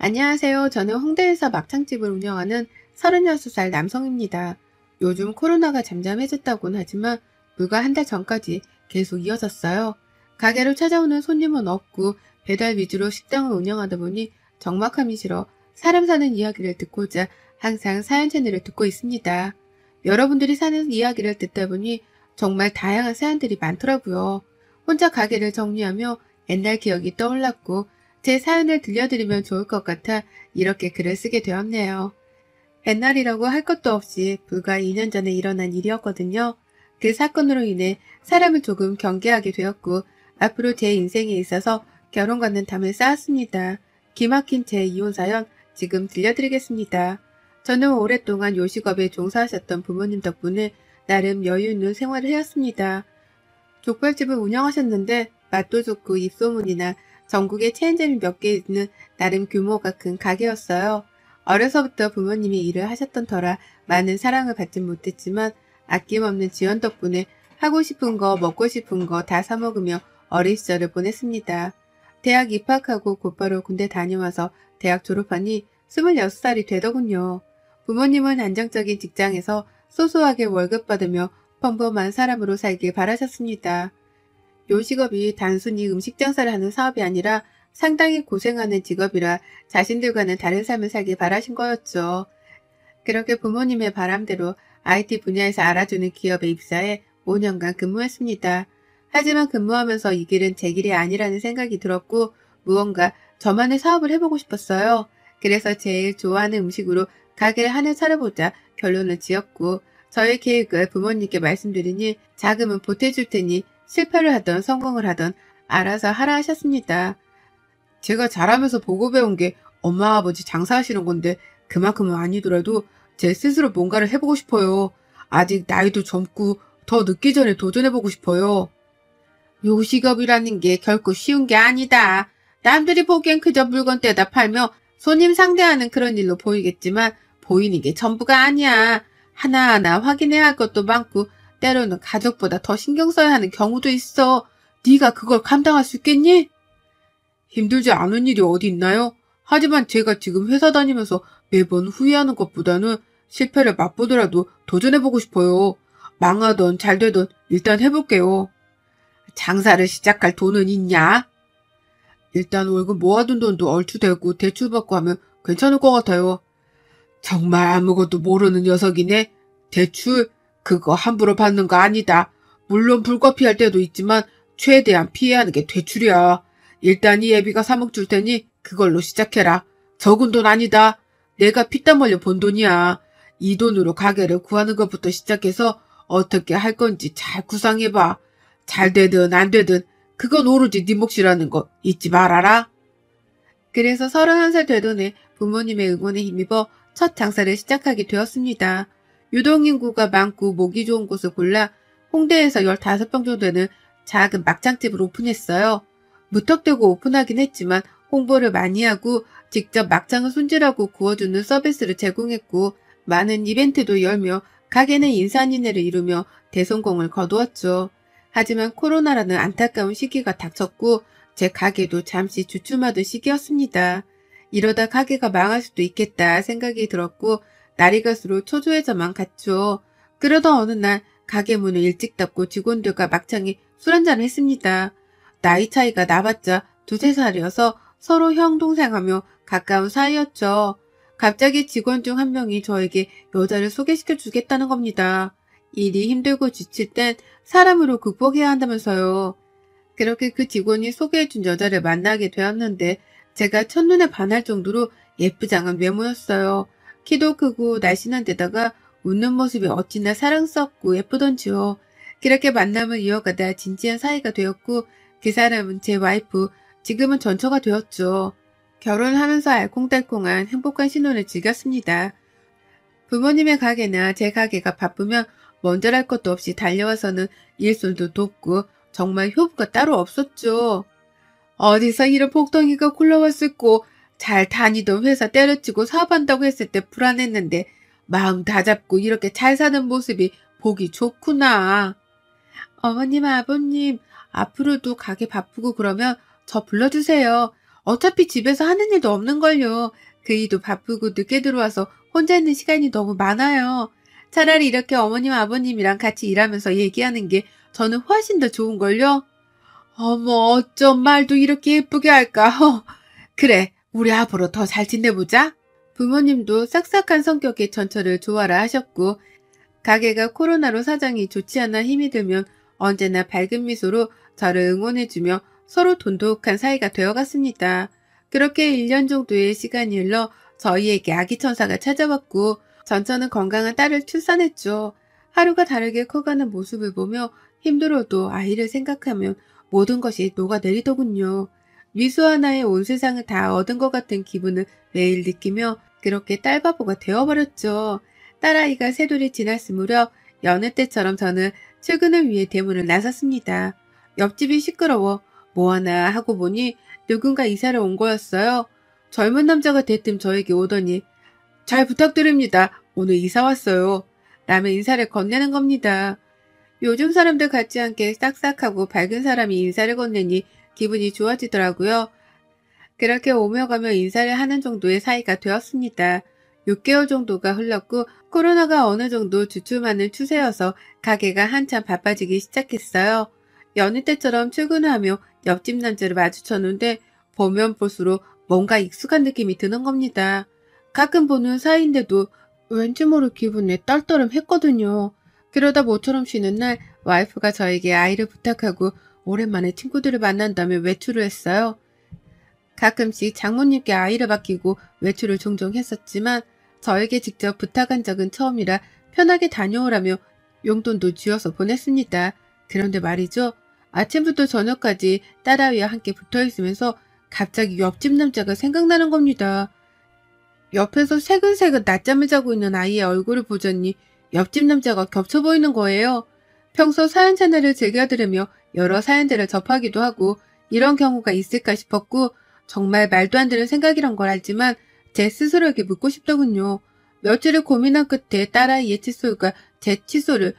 안녕하세요. 저는 홍대에서 막창집을 운영하는 36살 남성입니다. 요즘 코로나가 잠잠해졌다고는 하지만 불과 한 달 전까지 계속 이어졌어요. 가게로 찾아오는 손님은 없고 배달 위주로 식당을 운영하다 보니 적막함이 싫어 사람 사는 이야기를 듣고자 항상 사연 채널을 듣고 있습니다. 여러분들이 사는 이야기를 듣다 보니 정말 다양한 사연들이 많더라고요. 혼자 가게를 정리하며 옛날 기억이 떠올랐고 제 사연을 들려드리면 좋을 것 같아 이렇게 글을 쓰게 되었네요. 옛날이라고 할 것도 없이 불과 2년 전에 일어난 일이었거든요. 그 사건으로 인해 사람을 조금 경계하게 되었고 앞으로 제 인생에 있어서 결혼과는 담을 쌓았습니다. 기막힌 제 이혼 사연 지금 들려드리겠습니다. 저는 오랫동안 요식업에 종사하셨던 부모님 덕분에 나름 여유 있는 생활을 해왔습니다. 족발집을 운영하셨는데 맛도 좋고 입소문이나 전국에 체인점이 몇 개 있는 나름 규모가 큰 가게였어요. 어려서부터 부모님이 일을 하셨던 터라 많은 사랑을 받진 못했지만 아낌없는 지원 덕분에 하고 싶은 거 먹고 싶은 거 다 사먹으며 어린 시절을 보냈습니다. 대학 입학하고 곧바로 군대 다녀와서 대학 졸업하니 26살이 되더군요. 부모님은 안정적인 직장에서 소소하게 월급 받으며 평범한 사람으로 살길 바라셨습니다. 요식업이 단순히 음식 장사를 하는 사업이 아니라 상당히 고생하는 직업이라 자신들과는 다른 삶을 살길 바라신 거였죠. 그렇게 부모님의 바람대로 IT 분야에서 알아주는 기업에 입사해 5년간 근무했습니다. 하지만 근무하면서 이 길은 제 길이 아니라는 생각이 들었고 무언가 저만의 사업을 해보고 싶었어요. 그래서 제일 좋아하는 음식으로 가게를 하나 차려보자 결론을 지었고 저의 계획을 부모님께 말씀드리니 자금은 보태줄 테니 실패를 하던 성공을 하던 알아서 하라 하셨습니다. 제가 자라면서 보고 배운 게 엄마 아버지 장사하시는 건데 그만큼은 아니더라도 제 스스로 뭔가를 해보고 싶어요. 아직 나이도 젊고 더 늦기 전에 도전해보고 싶어요. 요식업이라는 게 결코 쉬운 게 아니다. 남들이 보기엔 그저 물건 떼다 팔며 손님 상대하는 그런 일로 보이겠지만 보이는 게 전부가 아니야. 하나하나 확인해야 할 것도 많고 때로는 가족보다 더 신경 써야 하는 경우도 있어. 네가 그걸 감당할 수 있겠니? 힘들지 않은 일이 어디 있나요? 하지만 제가 지금 회사 다니면서 매번 후회하는 것보다는 실패를 맛보더라도 도전해보고 싶어요. 망하던 잘 되던 일단 해볼게요. 장사를 시작할 돈은 있냐? 일단 월급 모아둔 돈도 얼추 되고 대출받고 하면 괜찮을 것 같아요. 정말 아무것도 모르는 녀석이네. 대출? 그거 함부로 받는 거 아니다. 물론 불가피할 때도 있지만 최대한 피해하는 게 대출이야. 일단 이 애비가 3억 줄 테니 그걸로 시작해라. 적은 돈 아니다. 내가 피땀 흘려 번 돈이야. 이 돈으로 가게를 구하는 것부터 시작해서 어떻게 할 건지 잘 구상해봐. 잘 되든 안 되든 그건 오로지 네 몫이라는 거 잊지 말아라. 그래서 31살 되던 해 부모님의 응원에 힘입어 첫 장사를 시작하게 되었습니다. 유동인구가 많고 모기 좋은 곳을 골라 홍대에서 15평 정도 되는 작은 막창집을 오픈했어요. 무턱대고 오픈하긴 했지만 홍보를 많이 하고 직접 막창을 손질하고 구워주는 서비스를 제공했고 많은 이벤트도 열며 가게는 인산인해를 이루며 대성공을 거두었죠. 하지만 코로나라는 안타까운 시기가 닥쳤고 제 가게도 잠시 주춤하던 시기였습니다. 이러다 가게가 망할 수도 있겠다 생각이 들었고 날이 갈수록 초조해져만 갔죠. 그러던 어느 날 가게 문을 일찍 닫고 직원들과 막창에 술 한잔을 했습니다. 나이 차이가 나봤자 2~3살이어서 서로 형 동생하며 가까운 사이였죠. 갑자기 직원 중 한 명이 저에게 여자를 소개시켜 주겠다는 겁니다. 일이 힘들고 지칠 땐 사람으로 극복해야 한다면서요. 그렇게 그 직원이 소개해준 여자를 만나게 되었는데 제가 첫눈에 반할 정도로 예쁘장한 외모였어요. 키도 크고 날씬한 데다가 웃는 모습이 어찌나 사랑스럽고 예쁘던지요. 그렇게 만남을 이어가다 진지한 사이가 되었고 그 사람은 제 와이프, 지금은 전처가 되었죠. 결혼하면서 알콩달콩한 행복한 신혼을 즐겼습니다. 부모님의 가게나 제 가게가 바쁘면 먼저랄 것도 없이 달려와서는 일손도 돕고 정말 효부가 따로 없었죠. 어디서 이런 복덩이가 굴러왔을꼬. 잘 다니던 회사 때려치고 사업한다고 했을 때 불안했는데 마음 다잡고 이렇게 잘 사는 모습이 보기 좋구나. 어머님, 아버님, 앞으로도 가게 바쁘고 그러면 저 불러주세요. 어차피 집에서 하는 일도 없는걸요. 그 일도 바쁘고 늦게 들어와서 혼자 있는 시간이 너무 많아요. 차라리 이렇게 어머님 아버님이랑 같이 일하면서 얘기하는 게 저는 훨씬 더 좋은걸요. 어머, 어쩜 말도 이렇게 예쁘게 할까? 그래, 우리 앞으로 더 잘 지내보자. 부모님도 싹싹한 성격의 전처를 좋아라 하셨고, 가게가 코로나로 사정이 좋지 않아 힘이 들면 언제나 밝은 미소로 저를 응원해주며 서로 돈독한 사이가 되어갔습니다. 그렇게 1년 정도의 시간이 흘러 저희에게 아기 천사가 찾아왔고, 전처는 건강한 딸을 출산했죠. 하루가 다르게 커가는 모습을 보며 힘들어도 아이를 생각하면 모든 것이 녹아내리더군요. 미소 하나에 온 세상을 다 얻은 것 같은 기분을 매일 느끼며 그렇게 딸바보가 되어버렸죠. 딸아이가 새돌이 지났을 무렵 여느 때처럼 저는 출근을 위해 대문을 나섰습니다. 옆집이 시끄러워 뭐하나 하고 보니 누군가 이사를 온 거였어요. 젊은 남자가 대뜸 저에게 오더니 잘 부탁드립니다. 오늘 이사 왔어요. 라며 인사를 건네는 겁니다. 요즘 사람들 같지 않게 싹싹하고 밝은 사람이 인사를 건네니 기분이 좋아지더라고요. 그렇게 오며 가며 인사를 하는 정도의 사이가 되었습니다. 6개월 정도가 흘렀고 코로나가 어느 정도 주춤하는 추세여서 가게가 한참 바빠지기 시작했어요. 여느 때처럼 출근을 하며 옆집 남자를 마주쳤는데 보면 볼수록 뭔가 익숙한 느낌이 드는 겁니다. 가끔 보는 사이인데도 왠지 모를 기분에 떨떠름했거든요. 그러다 모처럼 쉬는 날 와이프가 저에게 아이를 부탁하고 오랜만에 친구들을 만난다며 외출을 했어요. 가끔씩 장모님께 아이를 맡기고 외출을 종종 했었지만 저에게 직접 부탁한 적은 처음이라 편하게 다녀오라며 용돈도 쥐어서 보냈습니다. 그런데 말이죠. 아침부터 저녁까지 딸아이와 함께 붙어있으면서 갑자기 옆집 남자가 생각나는 겁니다. 옆에서 새근새근 낮잠을 자고 있는 아이의 얼굴을 보자니 옆집 남자가 겹쳐 보이는 거예요. 평소 사연 채널을 즐겨 들으며 여러 사연들을 접하기도 하고 이런 경우가 있을까 싶었고 정말 말도 안 되는 생각이란 걸 알지만 제 스스로에게 묻고 싶더군요. 며칠을 고민한 끝에 딸아이의 칫솔과 제 칫솔을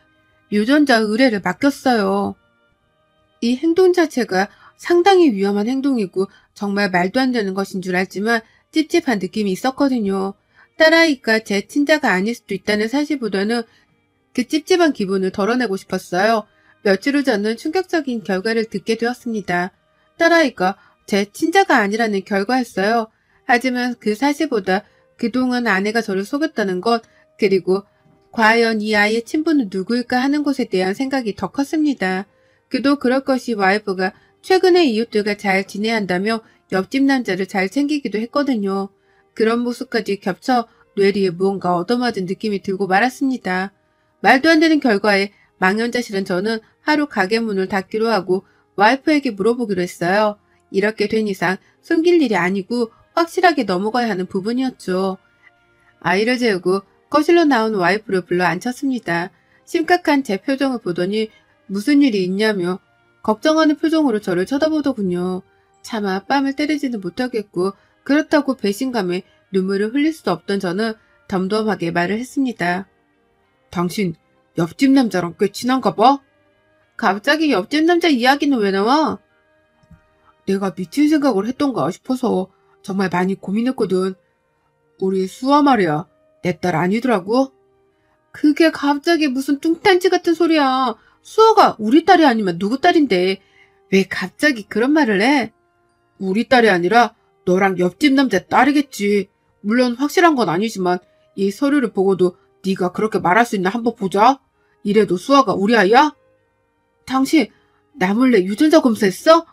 유전자 의뢰를 맡겼어요. 이 행동 자체가 상당히 위험한 행동이고 정말 말도 안 되는 것인 줄 알지만 찝찝한 느낌이 있었거든요. 딸아이가 제 친자가 아닐 수도 있다는 사실보다는 그 찝찝한 기분을 덜어내고 싶었어요. 며칠 후 저는 충격적인 결과를 듣게 되었습니다. 딸아이가 제 친자가 아니라는 결과였어요. 하지만 그 사실보다 그동안 아내가 저를 속였다는 것, 그리고 과연 이 아이의 친부는 누구일까 하는 것에 대한 생각이 더 컸습니다. 그도 그럴 것이 와이프가 최근에 이웃들과 잘 지내야 한다며 옆집 남자를 잘 챙기기도 했거든요. 그런 모습까지 겹쳐 뇌리에 무언가 얻어맞은 느낌이 들고 말았습니다. 말도 안 되는 결과에 망연자실한 저는 하루 가게 문을 닫기로 하고 와이프에게 물어보기로 했어요. 이렇게 된 이상 숨길 일이 아니고 확실하게 넘어가야 하는 부분이었죠. 아이를 재우고 거실로 나온 와이프를 불러 앉혔습니다. 심각한 제 표정을 보더니 무슨 일이 있냐며 걱정하는 표정으로 저를 쳐다보더군요. 차마 뺨을 때리지는 못하겠고 그렇다고 배신감에 눈물을 흘릴 수도 없던 저는 덤덤하게 말을 했습니다. 당신 옆집 남자랑 꽤 친한가 봐? 갑자기 옆집 남자 이야기는 왜 나와? 내가 미친 생각을 했던가 싶어서 정말 많이 고민했거든. 우리 수아 말이야. 내 딸 아니더라고. 그게 갑자기 무슨 뚱딴지 같은 소리야. 수아가 우리 딸이 아니면 누구 딸인데 왜 갑자기 그런 말을 해? 우리 딸이 아니라 너랑 옆집 남자 딸이겠지. 물론 확실한 건 아니지만 이 서류를 보고도 네가 그렇게 말할 수 있나 한번 보자. 이래도 수아가 우리 아이야? 당신 나 몰래 유전자 검사했어?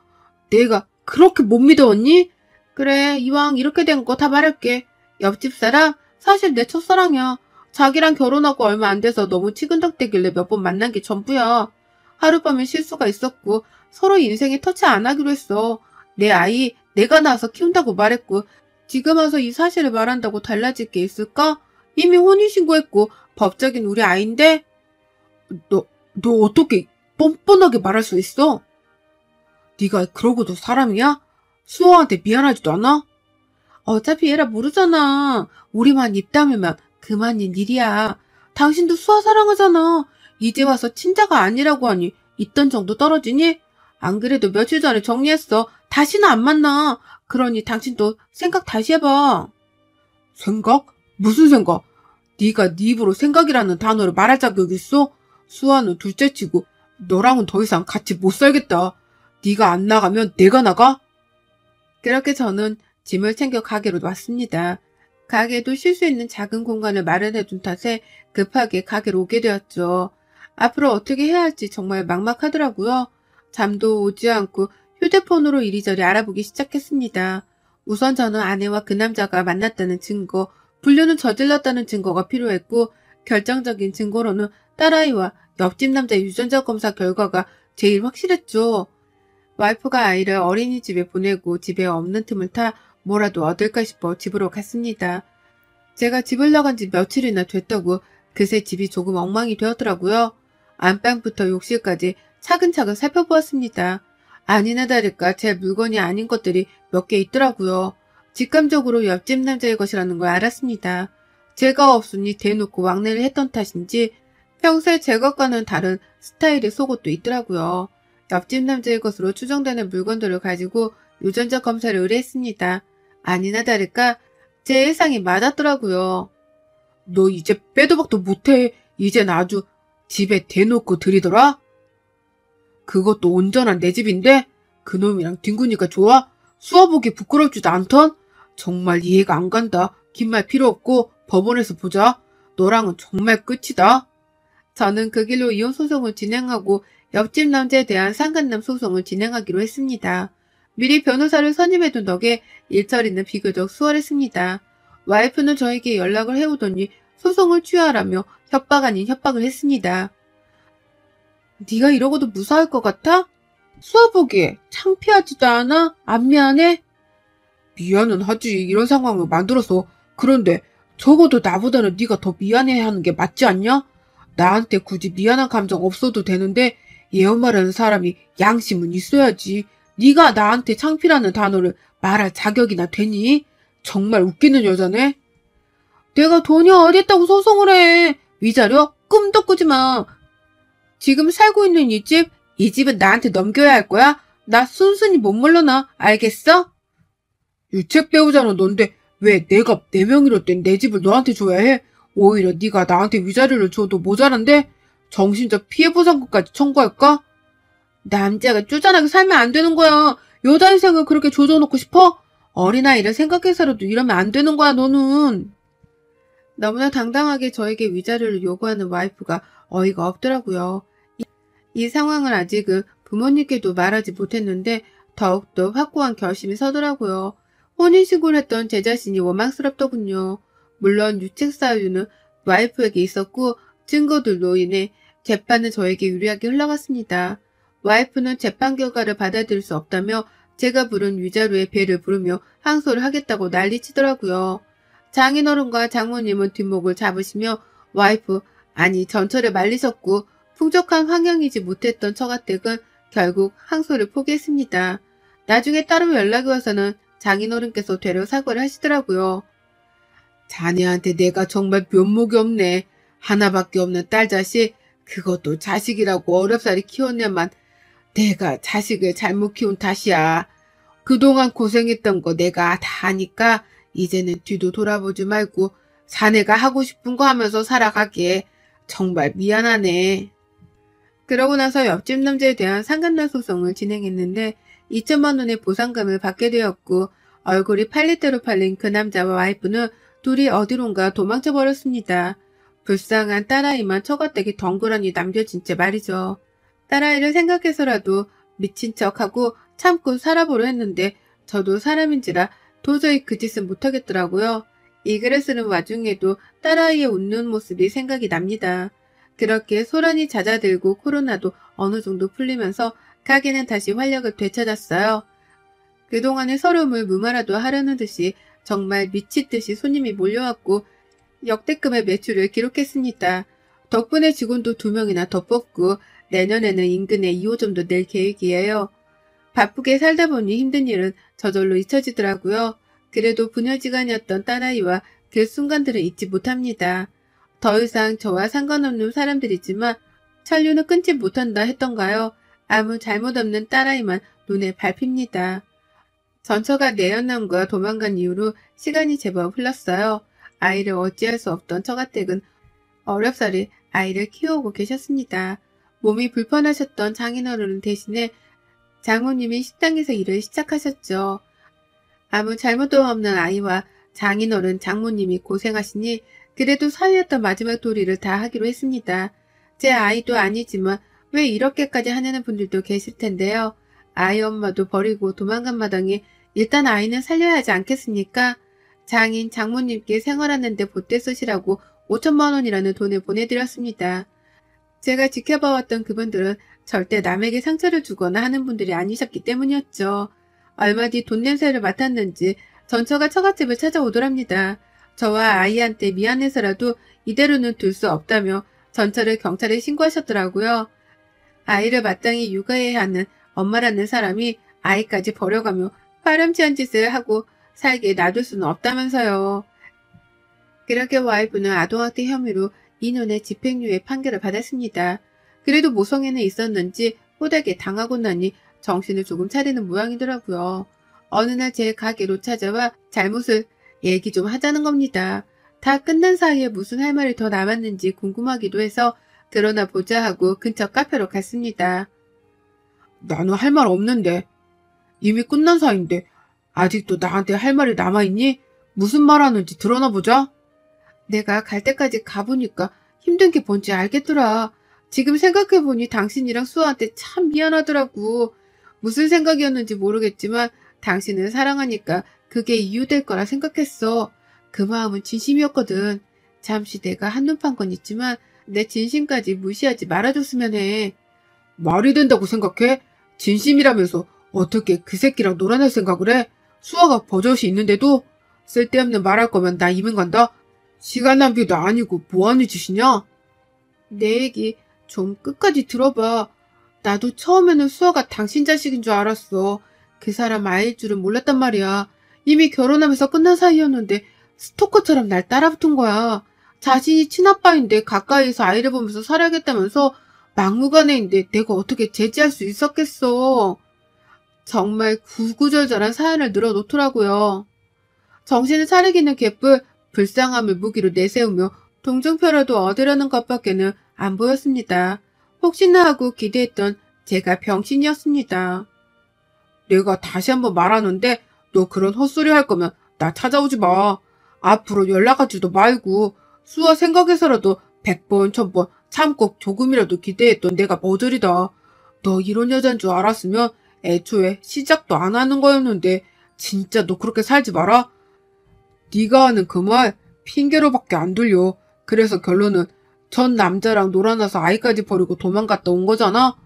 내가 그렇게 못 믿어왔니? 그래, 이왕 이렇게 된 거 다 말할게. 옆집 사람 사실 내 첫사랑이야. 자기랑 결혼하고 얼마 안 돼서 너무 치근덕대길래 몇 번 만난 게 전부야. 하룻밤에 실수가 있었고 서로 인생에 터치 안 하기로 했어. 내 아이 내가 낳아서 키운다고 말했고 지금 와서 이 사실을 말한다고 달라질 게 있을까? 이미 혼인신고했고 법적인 우리 아이인데? 너 어떻게 뻔뻔하게 말할 수 있어? 네가 그러고도 사람이야? 수호한테 미안하지도 않아? 어차피 얘라 모르잖아. 우리만 입 다물면 그만인 일이야. 당신도 수아 사랑하잖아. 이제 와서 친자가 아니라고 하니 있던 정도 떨어지니? 안 그래도 며칠 전에 정리했어. 다시는 안 만나. 그러니 당신도 생각 다시 해봐. 생각? 무슨 생각? 네가 네 입으로 생각이라는 단어를 말할 자격 있어? 수아는 둘째치고 너랑은 더 이상 같이 못 살겠다. 네가 안 나가면 내가 나가? 그렇게 저는 짐을 챙겨 가게로 왔습니다. 가게도 쉴 수 있는 작은 공간을 마련해 둔 탓에 급하게 가게로 오게 되었죠. 앞으로 어떻게 해야 할지 정말 막막하더라고요. 잠도 오지 않고 휴대폰으로 이리저리 알아보기 시작했습니다. 우선 저는 아내와 그 남자가 만났다는 증거, 불륜을 저질렀다는 증거가 필요했고, 결정적인 증거로는 딸아이와 옆집 남자 유전자 검사 결과가 제일 확실했죠. 와이프가 아이를 어린이집에 보내고 집에 없는 틈을 타 뭐라도 얻을까 싶어 집으로 갔습니다. 제가 집을 나간 지 며칠이나 됐다고 그새 집이 조금 엉망이 되었더라고요. 안방부터 욕실까지 차근차근 살펴보았습니다. 아니나 다를까 제 물건이 아닌 것들이 몇 개 있더라고요. 직감적으로 옆집 남자의 것이라는 걸 알았습니다. 제가 없으니 대놓고 왕래를 했던 탓인지 평소에 제 것과는 다른 스타일의 속옷도 있더라고요. 옆집 남자의 것으로 추정되는 물건들을 가지고 유전자 검사를 의뢰했습니다. 아니나 다를까 제 예상이 맞았더라고요. 너 이제 빼도 박도 못해. 이젠 아주 집에 대놓고 들이더라? 그것도 온전한 내 집인데 그놈이랑 뒹구니까 좋아? 수아보기 부끄럽지도 않던? 정말 이해가 안 간다. 긴 말 필요 없고 법원에서 보자. 너랑은 정말 끝이다. 저는 그 길로 이혼 소송을 진행하고 옆집 남자에 대한 상간남 소송을 진행하기로 했습니다. 미리 변호사를 선임해둔 덕에 일처리는 비교적 수월했습니다. 와이프는 저에게 연락을 해오더니 소송을 취하라며 협박 아닌 협박을 했습니다. 네가 이러고도 무사할 것 같아? 수아보기에 창피하지도 않아? 안 미안해? 미안은 하지. 이런 상황을 만들어서. 그런데 적어도 나보다는 네가 더 미안해하는 게 맞지 않냐? 나한테 굳이 미안한 감정 없어도 되는데 예언말하는 사람이 양심은 있어야지. 네가 나한테 창피라는 단어를 말할 자격이나 되니? 정말 웃기는 여자네. 내가 돈이 어딨다고 소송을 해. 위자료? 꿈도 꾸지 마. 지금 살고 있는 이 집은 나한테 넘겨야 할 거야. 나 순순히 못 물러나. 알겠어? 유책 배우자는 넌데 왜 내가 내 명의로 된 내 집을 너한테 줘야 해? 오히려 네가 나한테 위자료를 줘도 모자란데? 정신적 피해보상금까지 청구할까? 남자가 쪼잔하게 살면 안 되는 거야. 여자 인생을 그렇게 조져놓고 싶어? 어린아이를 생각해서라도 이러면 안 되는 거야, 너는. 너무나 당당하게 저에게 위자료를 요구하는 와이프가 어이가 없더라고요. 이 상황을 아직은 부모님께도 말하지 못했는데 더욱더 확고한 결심이 서더라고요. 혼인신고를 했던 제 자신이 원망스럽더군요. 물론 유책 사유는 와이프에게 있었고 증거들로 인해 재판은 저에게 유리하게 흘러갔습니다. 와이프는 재판 결과를 받아들일 수 없다며 제가 부른 위자료의 배를 부르며 항소를 하겠다고 난리치더라고요. 장인어른과 장모님은 뒷목을 잡으시며 와이프, 아니 전철에 말리셨고 풍족한 환경이지 못했던 처가댁은 결국 항소를 포기했습니다. 나중에 따로 연락이 와서는 장인어른께서 되려 사과를 하시더라고요. 자네한테 내가 정말 면목이 없네. 하나밖에 없는 딸 자식, 그것도 자식이라고 어렵사리 키웠냐만 내가 자식을 잘못 키운 탓이야. 그동안 고생했던 거 내가 다 아니까 이제는 뒤도 돌아보지 말고 자네가 하고 싶은 거 하면서 살아가게. 정말 미안하네. 그러고 나서 옆집 남자에 대한 상간난 소송을 진행했는데 2천만 원의 보상금을 받게 되었고 얼굴이 팔릴 대로 팔린 그 남자와 와이프는 둘이 어디론가 도망쳐 버렸습니다. 불쌍한 딸아이만 처가댁에 덩그러니 남겨진 채 말이죠. 딸아이를 생각해서라도 미친 척하고 참고 살아보려 했는데 저도 사람인지라 도저히 그 짓은 못하겠더라고요. 이 글을 쓰는 와중에도 딸아이의 웃는 모습이 생각이 납니다. 그렇게 소란이 잦아들고 코로나도 어느 정도 풀리면서 가게는 다시 활력을 되찾았어요. 그동안의 서름을 무마라도 하려는 듯이 정말 미치듯이 손님이 몰려왔고 역대급의 매출을 기록했습니다. 덕분에 직원도 2명이나 더 뽑고 내년에는 인근에 2호점도 낼 계획이에요. 바쁘게 살다 보니 힘든 일은 저절로 잊혀지더라고요. 그래도 부녀지간이었던 딸아이와 그 순간들을 잊지 못합니다. 더 이상 저와 상관없는 사람들이지만 천류는 끊지 못한다 했던가요? 아무 잘못 없는 딸아이만 눈에 밟힙니다. 전처가 내연남과 도망간 이후로 시간이 제법 흘렀어요. 아이를 어찌할 수 없던 처가댁은 어렵사리 아이를 키우고 계셨습니다. 몸이 불편하셨던 장인어른 대신에 장모님이 식당에서 일을 시작하셨죠. 아무 잘못도 없는 아이와 장인어른 장모님이 고생하시니 그래도 사위였던 마지막 도리를 다 하기로 했습니다. 제 아이도 아니지만 왜 이렇게까지 하냐는 분들도 계실 텐데요. 아이 엄마도 버리고 도망간 마당에 일단 아이는 살려야 하지 않겠습니까? 장인 장모님께 생활하는데 보태 쓰시라고 5천만 원이라는 돈을 보내드렸습니다. 제가 지켜봐왔던 그분들은 절대 남에게 상처를 주거나 하는 분들이 아니셨기 때문이었죠. 얼마 뒤 돈 냄새를 맡았는지 전처가 처갓집을 찾아오더랍니다. 저와 아이한테 미안해서라도 이대로는 둘 수 없다며 전처를 경찰에 신고하셨더라고요. 아이를 마땅히 육아해야 하는 엄마라는 사람이 아이까지 버려가며 파렴치한 짓을 하고 살게 놔둘 수는 없다면서요. 그렇게 와이프는 아동학대 혐의로 2년의 집행유예 판결을 받았습니다. 그래도 모성애는 있었는지 호되게 당하고 나니 정신을 조금 차리는 모양이더라고요. 어느 날 제 가게로 찾아와 잘못을 얘기 좀 하자는 겁니다. 다 끝난 사이에 무슨 할 말이 더 남았는지 궁금하기도 해서 드러나 보자 하고 근처 카페로 갔습니다. 나는 할 말 없는데. 이미 끝난 사이인데 아직도 나한테 할 말이 남아있니? 무슨 말 하는지 드러나 보자. 내가 갈 때까지 가보니까 힘든 게 뭔지 알겠더라. 지금 생각해보니 당신이랑 수아한테 참 미안하더라고. 무슨 생각이었는지 모르겠지만 당신을 사랑하니까 그게 이유될 거라 생각했어. 그 마음은 진심이었거든. 잠시 내가 한눈 판 건 있지만 내 진심까지 무시하지 말아줬으면 해. 말이 된다고 생각해? 진심이라면서 어떻게 그 새끼랑 놀아날 생각을 해? 수아가 버젓이 있는데도? 쓸데없는 말할 거면 나 이민 간다. 시간 낭비도 아니고 뭐하는 짓이냐? 내 얘기 좀 끝까지 들어봐. 나도 처음에는 수아가 당신 자식인 줄 알았어. 그 사람 아이일 줄은 몰랐단 말이야. 이미 결혼하면서 끝난 사이였는데 스토커처럼 날 따라붙은 거야. 자신이 친아빠인데 가까이서 아이를 보면서 살아야겠다면서 막무가내인데 내가 어떻게 제지할 수 있었겠어. 정말 구구절절한 사연을 늘어놓더라고요. 정신을 차리기는 개뿔 불쌍함을 무기로 내세우며 동정표라도 얻으려는 것밖에는 안 보였습니다. 혹시나 하고 기대했던 제가 병신이었습니다. 내가 다시 한번 말하는데 너 그런 헛소리 할 거면 나 찾아오지 마. 앞으로 연락하지도 말고 수아 생각해서라도 100번 1000번 참고 조금이라도 기대했던 내가 머저리다. 너 이런 여잔 줄 알았으면 애초에 시작도 안 하는 거였는데 진짜 너 그렇게 살지 마라. 네가 하는 그 말 핑계로밖에 안 들려. 그래서 결론은 전 남자랑 놀아나서 아이까지 버리고 도망갔다 온 거잖아.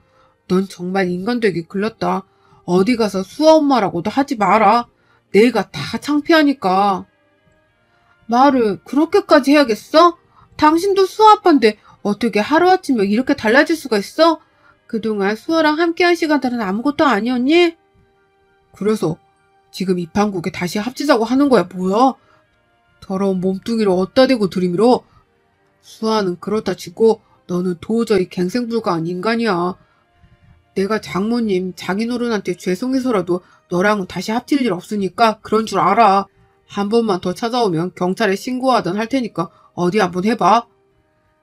넌 정말 인간되기 글렀다. 어디 가서 수아 엄마라고도 하지 마라. 내가 다 창피하니까. 말을 그렇게까지 해야겠어? 당신도 수아 아빠인데 어떻게 하루아침에 이렇게 달라질 수가 있어? 그동안 수아랑 함께한 시간들은 아무것도 아니었니? 그래서 지금 이 판국에 다시 합치자고 하는 거야 뭐야? 더러운 몸뚱이를 어디다 대고 들이밀어? 수아는 그렇다 치고 너는 도저히 갱생불가한 인간이야. 내가 장모님, 장인어른한테 죄송해서라도 너랑은 다시 합칠 일 없으니까 그런 줄 알아. 한 번만 더 찾아오면 경찰에 신고하든 할 테니까 어디 한번 해봐.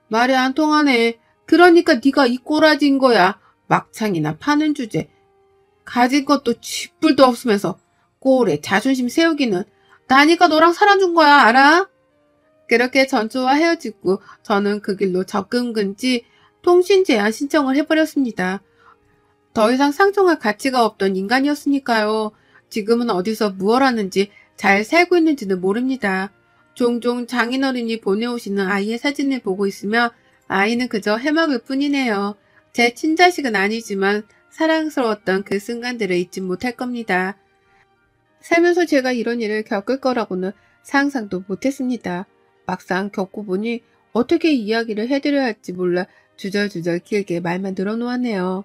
말이 안 통하네. 그러니까 네가 이 꼬라지인 거야. 막창이나 파는 주제. 가진 것도 쥐뿔도 없으면서 꼴에 자존심 세우기는 나니까 너랑 살아준 거야 알아? 그렇게 전초와 헤어지고 저는 그 길로 접근 금지 통신 제한 신청을 해버렸습니다. 더 이상 상종할 가치가 없던 인간이었으니까요. 지금은 어디서 무얼 하는지 잘 살고 있는지는 모릅니다. 종종 장인어른이 보내오시는 아이의 사진을 보고 있으며 아이는 그저 해먹을 뿐이네요. 제 친자식은 아니지만 사랑스러웠던 그 순간들을 잊지 못할 겁니다. 살면서 제가 이런 일을 겪을 거라고는 상상도 못했습니다. 막상 겪고 보니 어떻게 이야기를 해드려야 할지 몰라 주절주절 길게 말만 늘어놓았네요.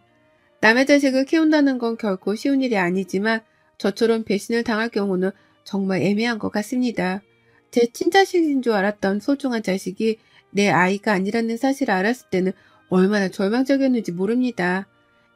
남의 자식을 키운다는 건 결코 쉬운 일이 아니지만 저처럼 배신을 당할 경우는 정말 애매한 것 같습니다. 제 친자식인 줄 알았던 소중한 자식이 내 아이가 아니라는 사실을 알았을 때는 얼마나 절망적이었는지 모릅니다.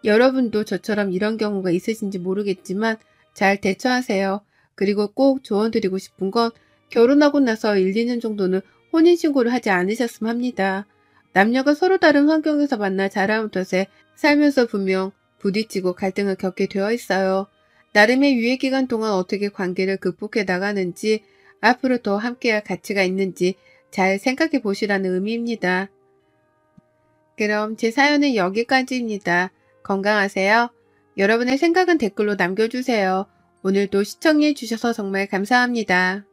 여러분도 저처럼 이런 경우가 있으신지 모르겠지만 잘 대처하세요. 그리고 꼭 조언드리고 싶은 건 결혼하고 나서 1, 2년 정도는 혼인신고를 하지 않으셨으면 합니다. 남녀가 서로 다른 환경에서 만나 자라온 탓에 살면서 분명 부딪히고 갈등을 겪게 되어 있어요. 나름의 유예 기간 동안 어떻게 관계를 극복해 나가는지, 앞으로 더 함께할 가치가 있는지 잘 생각해 보시라는 의미입니다. 그럼 제 사연은 여기까지입니다. 건강하세요. 여러분의 생각은 댓글로 남겨주세요. 오늘도 시청해 주셔서 정말 감사합니다.